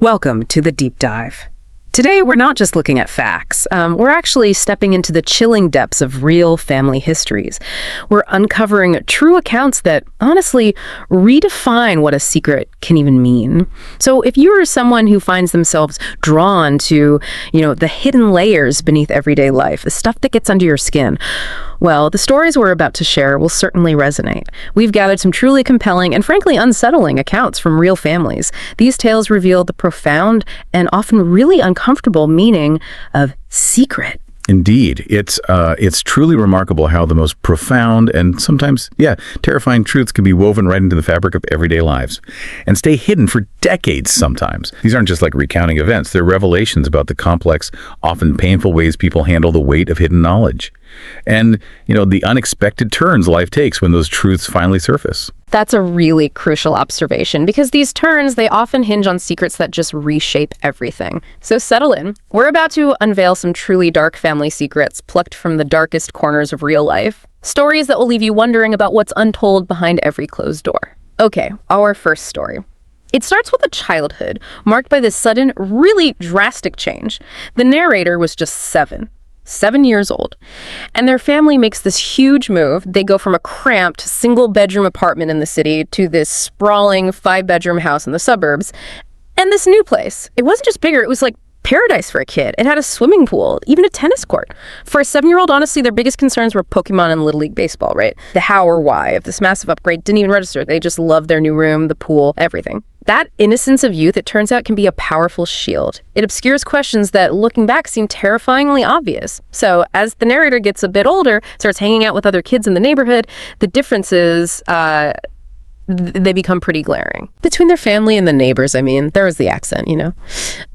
Welcome to the Deep Dive. Today, we're not just looking at facts. We're actually stepping into the chilling depths of real family histories. We're uncovering true accounts that, honestly, redefine what a secret can even mean. So if you are someone who finds themselves drawn to, the hidden layers beneath everyday life, the stuff that gets under your skin, well, the stories we're about to share will certainly resonate. We've gathered some truly compelling and frankly unsettling accounts from real families. These tales reveal the profound and often really uncomfortable meaning of secret. Indeed. It's truly remarkable how the most profound and sometimes, terrifying truths can be woven right into the fabric of everyday lives and stay hidden for decades sometimes. These aren't just like recounting events. They're revelations about the complex, often painful ways people handle the weight of hidden knowledge. And, the unexpected turns life takes when those truths finally surface. That's a really crucial observation because these turns, they often hinge on secrets that just reshape everything. So settle in. We're about to unveil some truly dark family secrets plucked from the darkest corners of real life. Stories that will leave you wondering about what's untold behind every closed door. Okay, our first story. It starts with a childhood marked by this sudden, really drastic change. The narrator was just 7 years old, and their family makes this huge move. They go from a cramped single-bedroom apartment in the city to this sprawling 5-bedroom house in the suburbs. And this new place, it wasn't just bigger, it was like paradise for a kid. It had a swimming pool, even a tennis court. For a 7-year-old, honestly, their biggest concerns were Pokemon and Little League Baseball, right? The how or why of this massive upgrade didn't even register. They just loved their new room, the pool, everything. That innocence of youth, it turns out, can be a powerful shield. It obscures questions that, looking back, seem terrifyingly obvious. So, as the narrator gets a bit older, starts hanging out with other kids in the neighborhood, the differences, they become pretty glaring. Between their family and the neighbors, there was the accent,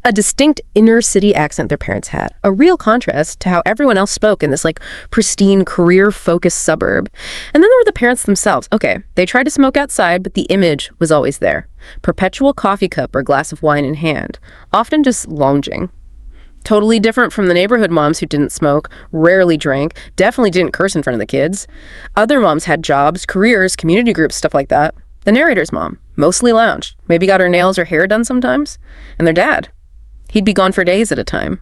A distinct inner city accent their parents had. A real contrast to how everyone else spoke in this, pristine, career-focused suburb. And then there were the parents themselves. Okay, they tried to smoke outside, but the image was always there. Perpetual coffee cup or glass of wine in hand. Often just lounging. Totally different from the neighborhood moms who didn't smoke, rarely drank, definitely didn't curse in front of the kids. Other moms had jobs, careers, community groups, stuff like that. The narrator's mom mostly lounged, maybe got her nails or hair done sometimes. And their dad, he'd be gone for days at a time.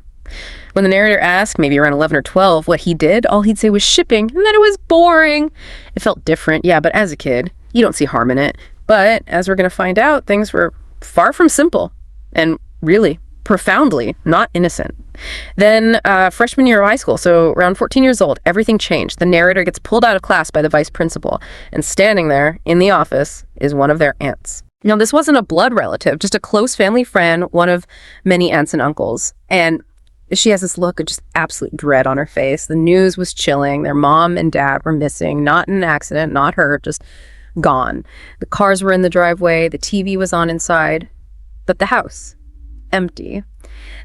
When the narrator asked, maybe around 11 or 12, what he did, all he'd say was shipping, and that it was boring. It felt different, but as a kid, you don't see harm in it. But as we're going to find out, things were far from simple and really profoundly not innocent. Then freshman year of high school, so around 14 years old, everything changed. The narrator gets pulled out of class by the vice principal, and standing there in the office is one of their aunts. Now, this wasn't a blood relative, just a close family friend, one of many aunts and uncles. And she has this look of just absolute dread on her face. The news was chilling. Their mom and dad were missing, not in an accident, not hurt, just gone. The cars were in the driveway, the TV was on inside, but the house, empty.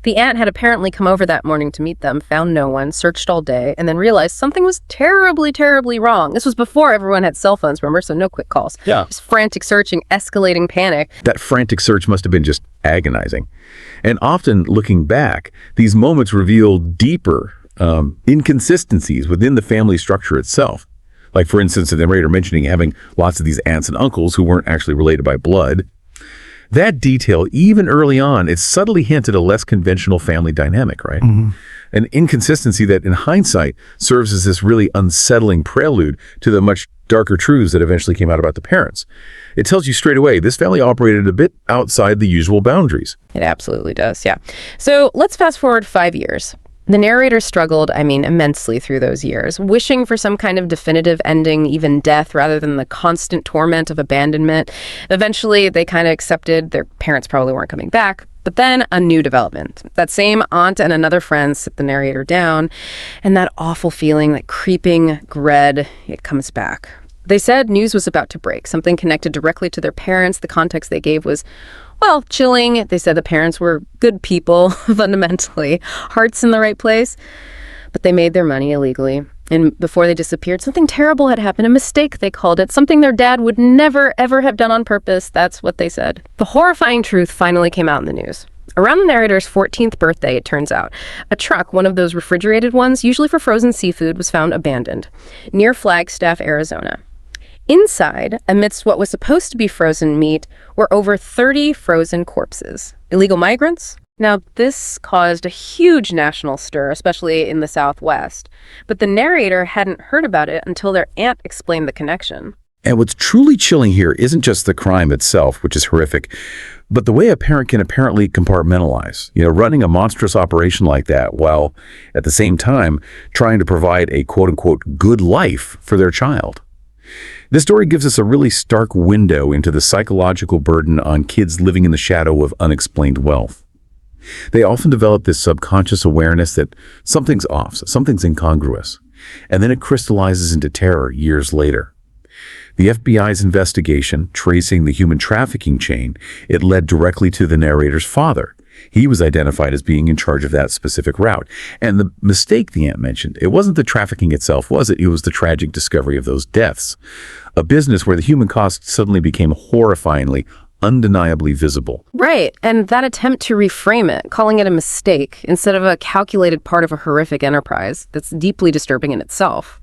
The aunt had apparently come over that morning to meet them, found no one, searched all day, and then realized something was terribly, terribly wrong. This was before everyone had cell phones, remember? So no quick calls. Yeah. Just frantic searching, escalating panic. That frantic search must have been just agonizing. And often, looking back, these moments reveal deeper inconsistencies within the family structure itself. Like, for instance, the narrator mentioning having lots of these aunts and uncles who weren't actually related by blood. That detail, even early on, it subtly hinted a less conventional family dynamic, right? Mm-hmm. An inconsistency that, in hindsight, serves as this really unsettling prelude to the much darker truths that eventually came out about the parents. It tells you straight away, this family operated a bit outside the usual boundaries. It absolutely does, yeah. So let's fast forward 5 years. The narrator struggled, immensely through those years, wishing for some kind of definitive ending, even death, rather than the constant torment of abandonment. Eventually, they kind of accepted their parents probably weren't coming back. But then a new development. That same aunt and another friend sit the narrator down, and that awful feeling, that creeping dread, it comes back. They said news was about to break, something connected directly to their parents. The context they gave was, chilling. They said the parents were good people, fundamentally, hearts in the right place. But they made their money illegally. And before they disappeared, something terrible had happened, a mistake, they called it, something their dad would never, ever have done on purpose. That's what they said. The horrifying truth finally came out in the news. Around the narrator's 14th birthday, it turns out, a truck, one of those refrigerated ones, usually for frozen seafood, was found abandoned near Flagstaff, Arizona. Inside, amidst what was supposed to be frozen meat, were over 30 frozen corpses. illegal migrants? Now, this caused a huge national stir, especially in the Southwest. But the narrator hadn't heard about it until their aunt explained the connection. And what's truly chilling here isn't just the crime itself, which is horrific, but the way a parent can apparently compartmentalize, running a monstrous operation like that while at the same time trying to provide a quote-unquote good life for their child. This story gives us a really stark window into the psychological burden on kids living in the shadow of unexplained wealth. They often develop this subconscious awareness that something's off, something's incongruous, and then it crystallizes into terror years later. The FBI's investigation, tracing the human trafficking chain, it led directly to the narrator's father. He was identified as being in charge of that specific route. And the mistake the aunt mentioned, it wasn't the trafficking itself, was it? It was the tragic discovery of those deaths. A business where the human cost suddenly became horrifyingly, undeniably visible. Right, and that attempt to reframe it, calling it a mistake instead of a calculated part of a horrific enterprise, that's deeply disturbing in itself.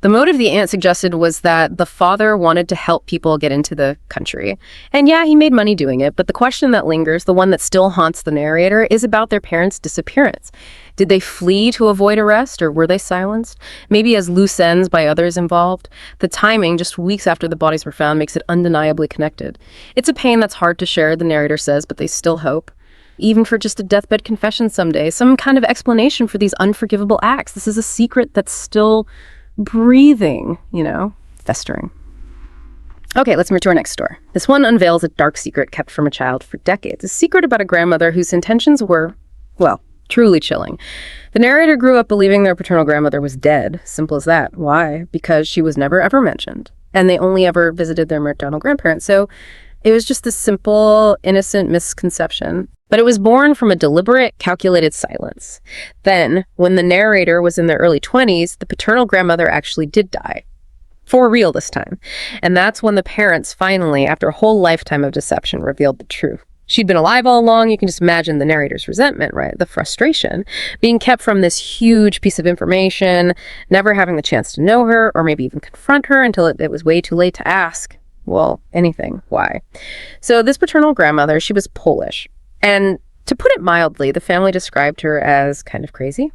The motive the aunt suggested was that the father wanted to help people get into the country. And yeah, he made money doing it, but the question that lingers, the one that still haunts the narrator, is about their parents' disappearance. Did they flee to avoid arrest, or were they silenced? Maybe as loose ends by others involved? The timing, just weeks after the bodies were found, makes it undeniably connected. It's a pain that's hard to share, the narrator says, but they still hope. Even for just a deathbed confession someday, some kind of explanation for these unforgivable acts. This is a secret that's still breathing, festering. Okay, let's move to our next story. This one unveils a dark secret kept from a child for decades. A secret about a grandmother whose intentions were, well, truly chilling. The narrator grew up believing their paternal grandmother was dead. Simple as that. Why? Because she was never ever mentioned. And they only ever visited their maternal grandparents. So it was just this simple, innocent misconception. But it was born from a deliberate, calculated silence. Then, when the narrator was in their early 20s, the paternal grandmother actually did die. For real this time. And that's when the parents finally, after a whole lifetime of deception, revealed the truth. She'd been alive all along. You can just imagine the narrator's resentment, right? The frustration, being kept from this huge piece of information, never having the chance to know her, or maybe even confront her until it was way too late to ask, well, anything. Why? So this paternal grandmother, she was Polish. And to put it mildly, the family described her as kind of crazy.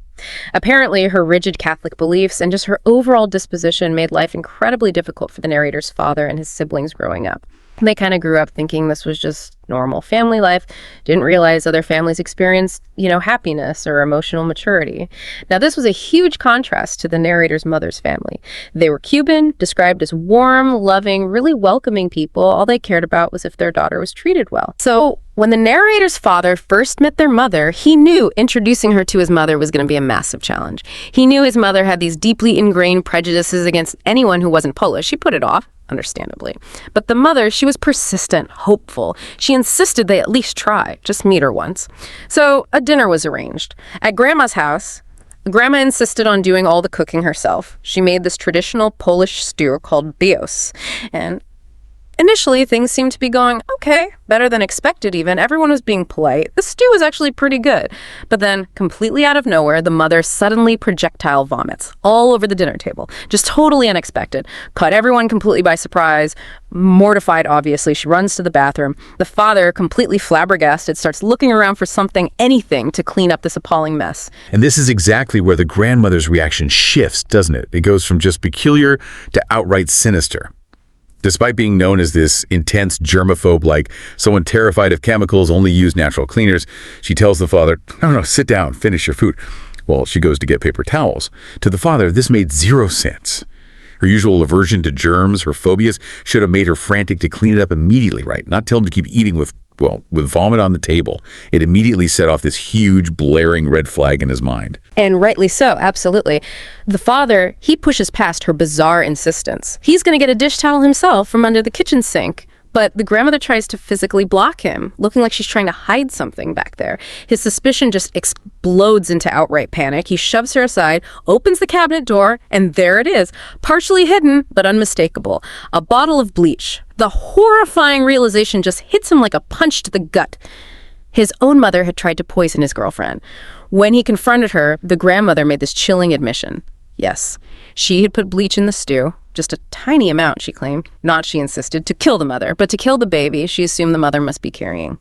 Apparently, her rigid Catholic beliefs and just her overall disposition made life incredibly difficult for the narrator's father and his siblings growing up. They kind of grew up thinking this was just normal family life, didn't realize other families experienced, happiness or emotional maturity. Now, this was a huge contrast to the narrator's mother's family. They were Cuban, described as warm, loving, really welcoming people. All they cared about was if their daughter was treated well. So when the narrator's father first met their mother, he knew introducing her to his mother was going to be a massive challenge. He knew his mother had these deeply ingrained prejudices against anyone who wasn't Polish. She put it off, understandably. But the mother, she was persistent, hopeful. She insisted they at least try, just meet her once. So a dinner was arranged. At Grandma's house, Grandma insisted on doing all the cooking herself. She made this traditional Polish stew called bios. And initially, things seemed to be going okay, better than expected even. Everyone was being polite. The stew was actually pretty good. But then, completely out of nowhere, the mother suddenly projectile vomits all over the dinner table. Just totally unexpected. Caught everyone completely by surprise. Mortified, obviously, she runs to the bathroom. The father, completely flabbergasted, starts looking around for something, anything, to clean up this appalling mess. And this is exactly where the grandmother's reaction shifts, doesn't it? It goes from just peculiar to outright sinister. Despite being known as this intense germaphobe, like someone terrified of chemicals, only use natural cleaners, she tells the father, no, sit down, finish your food. Well, she goes to get paper towels. To the father, this made zero sense. Her usual aversion to germs, her phobias, should have made her frantic to clean it up immediately, right? Not tell him to keep eating with vomit on the table. It immediately set off this huge, blaring red flag in his mind. And rightly so, absolutely. The father, he pushes past her bizarre insistence. He's going to get a dish towel himself from under the kitchen sink. But the grandmother tries to physically block him, looking like she's trying to hide something back there. His suspicion just explodes into outright panic. He shoves her aside, opens the cabinet door, and there it is, partially hidden, but unmistakable. A bottle of bleach. The horrifying realization just hits him like a punch to the gut. His own mother had tried to poison his girlfriend. When he confronted her, the grandmother made this chilling admission. Yes, she had put bleach in the stew. Just a tiny amount, she claimed. Not, she insisted, to kill the mother, but to kill the baby she assumed the mother must be carrying.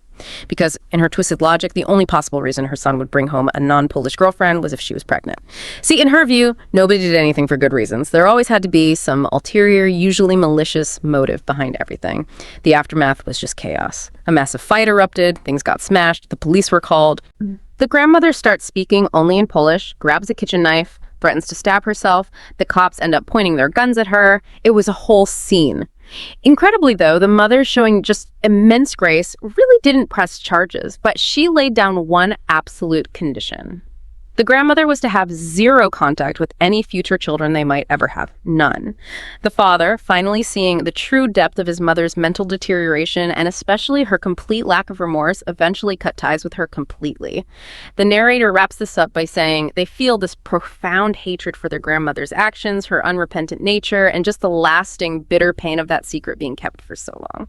Because in her twisted logic, the only possible reason her son would bring home a non-Polish girlfriend was if she was pregnant. See, in her view, nobody did anything for good reasons. There always had to be some ulterior, usually malicious motive behind everything. The aftermath was just chaos. A massive fight erupted, things got smashed, the police were called. The grandmother starts speaking only in Polish, grabs a kitchen knife, threatens to stab herself. The cops end up pointing their guns at her. It was a whole scene. Incredibly, though, the mother, showing just immense grace, really didn't press charges, but she laid down one absolute condition. The grandmother was to have zero contact with any future children they might ever have. None. The father, finally seeing the true depth of his mother's mental deterioration and especially her complete lack of remorse, eventually cut ties with her completely. The narrator wraps this up by saying they feel this profound hatred for their grandmother's actions, her unrepentant nature, and just the lasting bitter pain of that secret being kept for so long.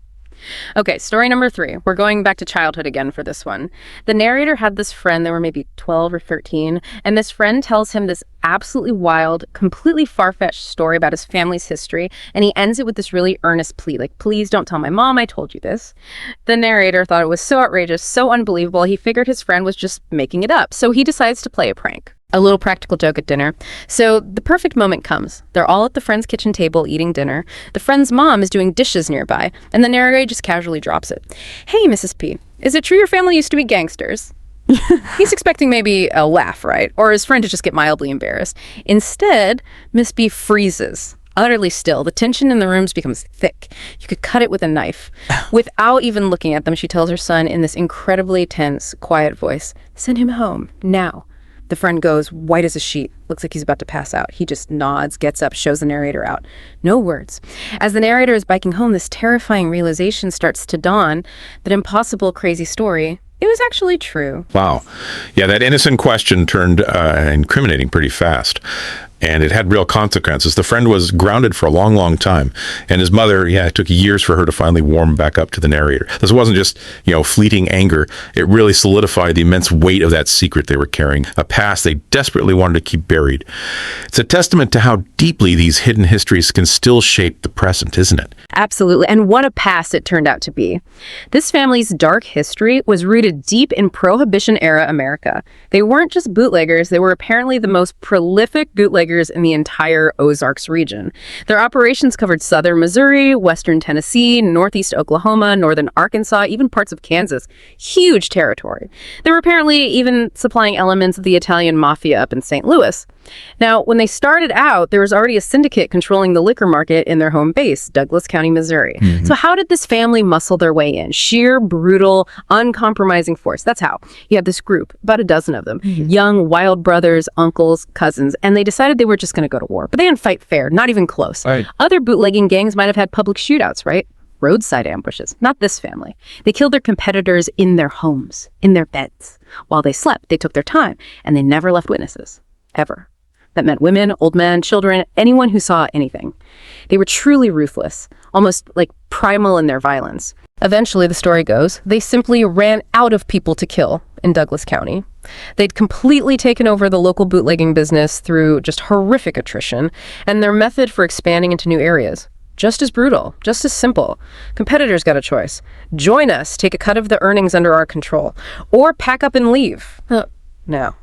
Okay, story number 3. We're going back to childhood again for this one. The narrator had this friend, they were maybe 12 or 13, and this friend tells him this absolutely wild, completely far-fetched story about his family's history, and he ends it with this really earnest plea, like, please don't tell my mom I told you this. The narrator thought it was so outrageous, so unbelievable, he figured his friend was just making it up, so he decides to play a prank. A little practical joke at dinner. So the perfect moment comes. They're all at the friend's kitchen table eating dinner. The friend's mom is doing dishes nearby, and the narrator just casually drops it. Hey, Mrs. P, is it true your family used to be gangsters? He's expecting maybe a laugh, right? Or his friend to just get mildly embarrassed. Instead, Miss B freezes, utterly still. The tension in the rooms becomes thick. You could cut it with a knife. Without even looking at them, she tells her son in this incredibly tense, quiet voice, send him home, now. The friend goes white as a sheet, looks like he's about to pass out. He just nods, gets up, shows the narrator out. No words. As the narrator is biking home, this terrifying realization starts to dawn, that impossible, crazy story, it was actually true. Wow. Yeah, that innocent question turned incriminating pretty fast. And it had real consequences. The friend was grounded for a long, long time. And his mother, it took years for her to finally warm back up to the narrator. This wasn't just, fleeting anger. It really solidified the immense weight of that secret they were carrying, a past they desperately wanted to keep buried. It's a testament to how deeply these hidden histories can still shape the present, isn't it? Absolutely. And what a past it turned out to be. This family's dark history was rooted deep in Prohibition-era America. They weren't just bootleggers. They were apparently the most prolific bootleggers in the entire Ozarks region. Their operations covered southern Missouri, western Tennessee, northeast Oklahoma, northern Arkansas, even parts of Kansas. Huge territory. They were apparently even supplying elements of the Italian mafia up in St. Louis. Now, when they started out, there was already a syndicate controlling the liquor market in their home base, Douglas County, Missouri. Mm-hmm. So how did this family muscle their way in? Sheer, brutal, uncompromising force. That's how. You had this group, about a dozen of them, young, wild brothers, uncles, cousins, and they decided they were just going to go to war. But they didn't fight fair, not even close. Right. Other bootlegging gangs might have had public shootouts, right? Roadside ambushes. Not this family. They killed their competitors in their homes, in their beds. While they slept, they took their time, and they never left witnesses. Ever. That meant women, old men, children, anyone who saw anything. They were truly ruthless, almost like primal in their violence. Eventually, the story goes, they simply ran out of people to kill in Douglas County. They'd completely taken over the local bootlegging business through just horrific attrition, and their method for expanding into new areas, just as brutal, just as simple. Competitors got a choice. Join us, take a cut of the earnings under our control, or pack up and leave. No.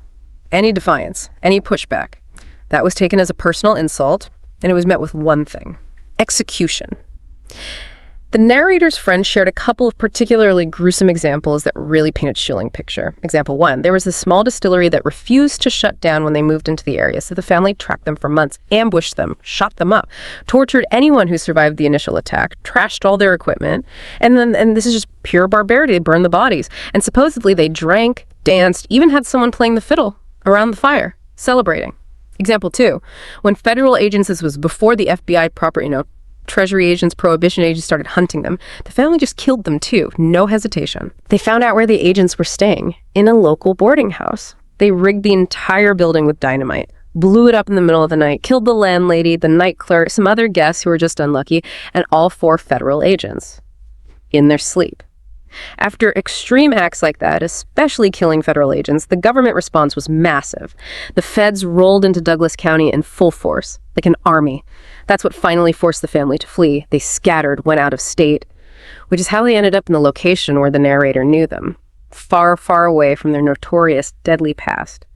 Any defiance, any pushback, that was taken as a personal insult, and it was met with one thing: execution. The narrator's friend shared a couple of particularly gruesome examples that really paint a chilling picture. Example 1, there was this small distillery that refused to shut down when they moved into the area, so the family tracked them for months, ambushed them, shot them up, tortured anyone who survived the initial attack, trashed all their equipment, and this is just pure barbarity. They burned the bodies, and supposedly they drank, danced, even had someone playing the fiddle around the fire, celebrating. Example 2, when federal agents, this was before the FBI proper, Treasury agents, Prohibition agents started hunting them, the family just killed them too, no hesitation. They found out where the agents were staying, in a local boarding house. They rigged the entire building with dynamite, blew it up in the middle of the night, killed the landlady, the night clerk, some other guests who were just unlucky, and all 4 federal agents in their sleep. After extreme acts like that, especially killing federal agents, the government response was massive. The feds rolled into Douglas County in full force, like an army. That's what finally forced the family to flee. They scattered, went out of state. which is how they ended up in the location where the narrator knew them, far, far away from their notorious, deadly past.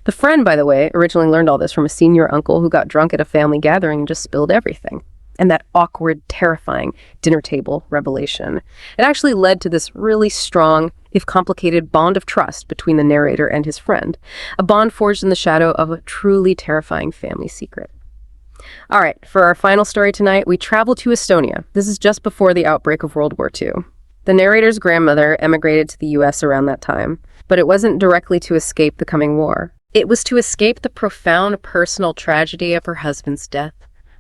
The friend, by the way, originally learned all this from a senior uncle who got drunk at a family gathering and just spilled everything. And that awkward, terrifying dinner table revelation. It actually led to this really strong, if complicated, bond of trust between the narrator and his friend, a bond forged in the shadow of a truly terrifying family secret. All right, for our final story tonight, we travel to Estonia. This is just before the outbreak of World War II. The narrator's grandmother emigrated to the U.S. around that time, but it wasn't directly to escape the coming war. It was to escape the profound personal tragedy of her husband's death.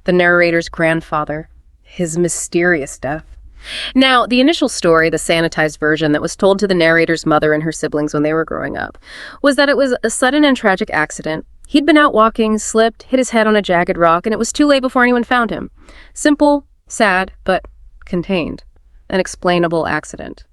The narrator's grandfather, his mysterious death. Now, the initial story, the sanitized version that was told to the narrator's mother and her siblings when they were growing up, was that it was a sudden and tragic accident. He'd been out walking, slipped, hit his head on a jagged rock, and it was too late before anyone found him. Simple, sad, but contained. An explainable accident.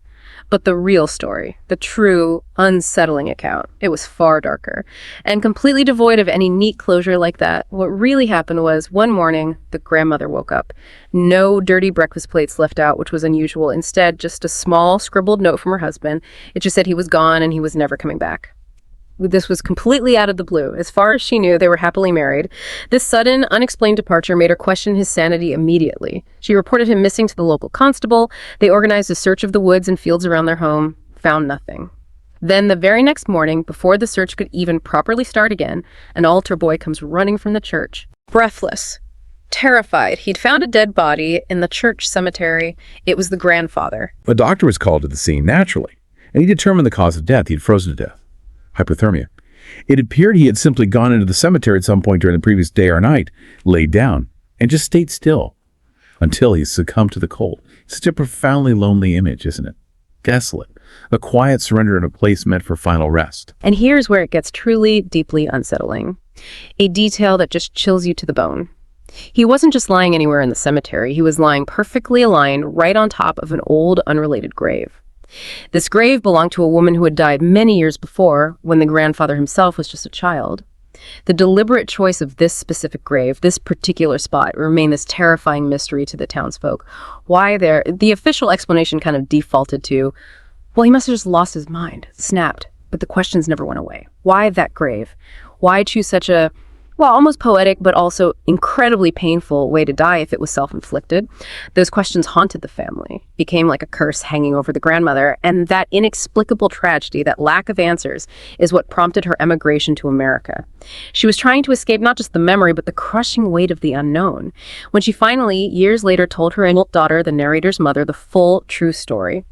But the real story, the true, unsettling account, it was far darker and completely devoid of any neat closure like that. What really happened was, one morning, the grandmother woke up. No dirty breakfast plates left out, which was unusual. Instead, just a small scribbled note from her husband. It just said he was gone and he was never coming back. This was completely out of the blue. As far as she knew, they were happily married. This sudden, unexplained departure made her question his sanity immediately. She reported him missing to the local constable. They organized a search of the woods and fields around their home. Found nothing. Then, the very next morning, before the search could even properly start again, an altar boy comes running from the church. Breathless. Terrified. He'd found a dead body in the church cemetery. It was the grandfather. A doctor was called to the scene naturally, and he determined the cause of death. He had frozen to death. Hypothermia. It appeared he had simply gone into the cemetery at some point during the previous day or night, laid down, and just stayed still until he succumbed to the cold. Such a profoundly lonely image, isn't it? Desolate. A quiet surrender in a place meant for final rest. And here's where it gets truly, deeply unsettling. A detail that just chills you to the bone. He wasn't just lying anywhere in the cemetery. He was lying perfectly aligned right on top of an old, unrelated grave. This grave belonged to a woman who had died many years before, when the grandfather himself was just a child. The deliberate choice of this specific grave, this particular spot, remained this terrifying mystery to the townsfolk. Why there? The official explanation kind of defaulted to, well, he must have just lost his mind, snapped. But the questions never went away. Why that grave? Why choose such a, well, almost poetic, but also incredibly painful way to die if it was self-inflicted? Those questions haunted the family, became like a curse hanging over the grandmother, and that inexplicable tragedy, that lack of answers, is what prompted her emigration to America. She was trying to escape not just the memory, but the crushing weight of the unknown. When she finally, years later, told her adult daughter, the narrator's mother, the full, true story,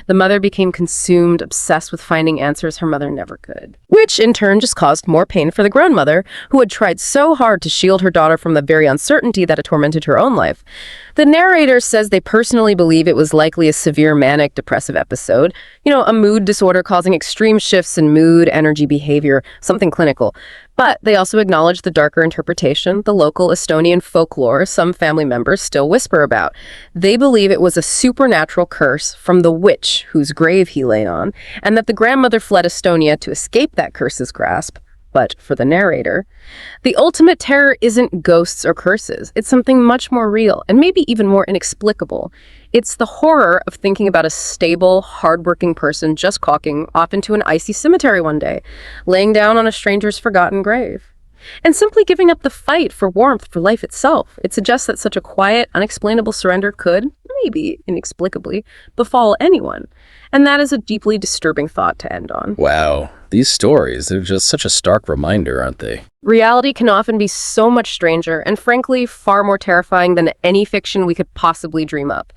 the mother became consumed, obsessed with finding answers her mother never could. Which, in turn, just caused more pain for the grandmother, who had tried so hard to shield her daughter from the very uncertainty that had tormented her own life. The narrator says they personally believe it was likely a severe manic depressive episode, a mood disorder causing extreme shifts in mood, energy, behavior, something clinical. But they also acknowledge the darker interpretation, the local Estonian folklore some family members still whisper about. They believe it was a supernatural curse from the witch whose grave he lay on, and that the grandmother fled Estonia to escape that curse's grasp. But for the narrator, the ultimate terror isn't ghosts or curses. It's something much more real and maybe even more inexplicable. It's the horror of thinking about a stable, hardworking person just walking off into an icy cemetery one day, laying down on a stranger's forgotten grave, and simply giving up the fight for warmth, for life itself. It suggests that such a quiet, unexplainable surrender could, maybe inexplicably, befall anyone. And that is a deeply disturbing thought to end on. Wow. These stories, they're just such a stark reminder, aren't they? Reality can often be so much stranger and, frankly, far more terrifying than any fiction we could possibly dream up.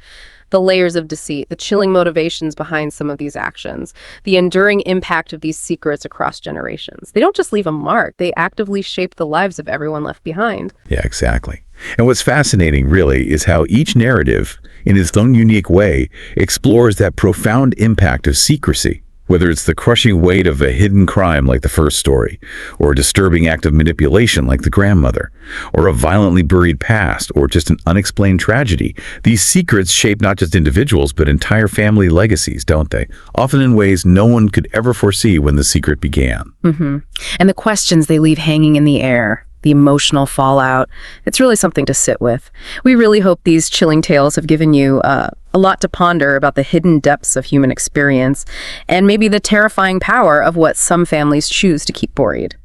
The layers of deceit, the chilling motivations behind some of these actions, the enduring impact of these secrets across generations. They don't just leave a mark, they actively shape the lives of everyone left behind. Yeah, exactly. And what's fascinating, really, is how each narrative, in its own unique way, explores that profound impact of secrecy. Whether it's the crushing weight of a hidden crime like the first story, or a disturbing act of manipulation like the grandmother, or a violently buried past, or just an unexplained tragedy, these secrets shape not just individuals, but entire family legacies, don't they? Often in ways no one could ever foresee when the secret began. Mm-hmm. And the questions they leave hanging in the air, the emotional fallout, it's really something to sit with. We really hope these chilling tales have given you a A lot to ponder about the hidden depths of human experience and maybe the terrifying power of what some families choose to keep buried.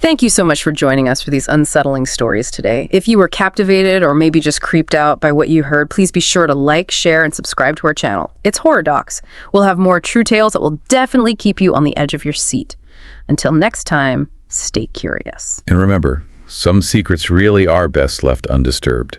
Thank you so much for joining us for these unsettling stories today. If you were captivated or maybe just creeped out by what you heard, please be sure to like, share, and subscribe to our channel. It's Horror Docx. We'll have more true tales that will definitely keep you on the edge of your seat. Until next time, stay curious. And remember, some secrets really are best left undisturbed.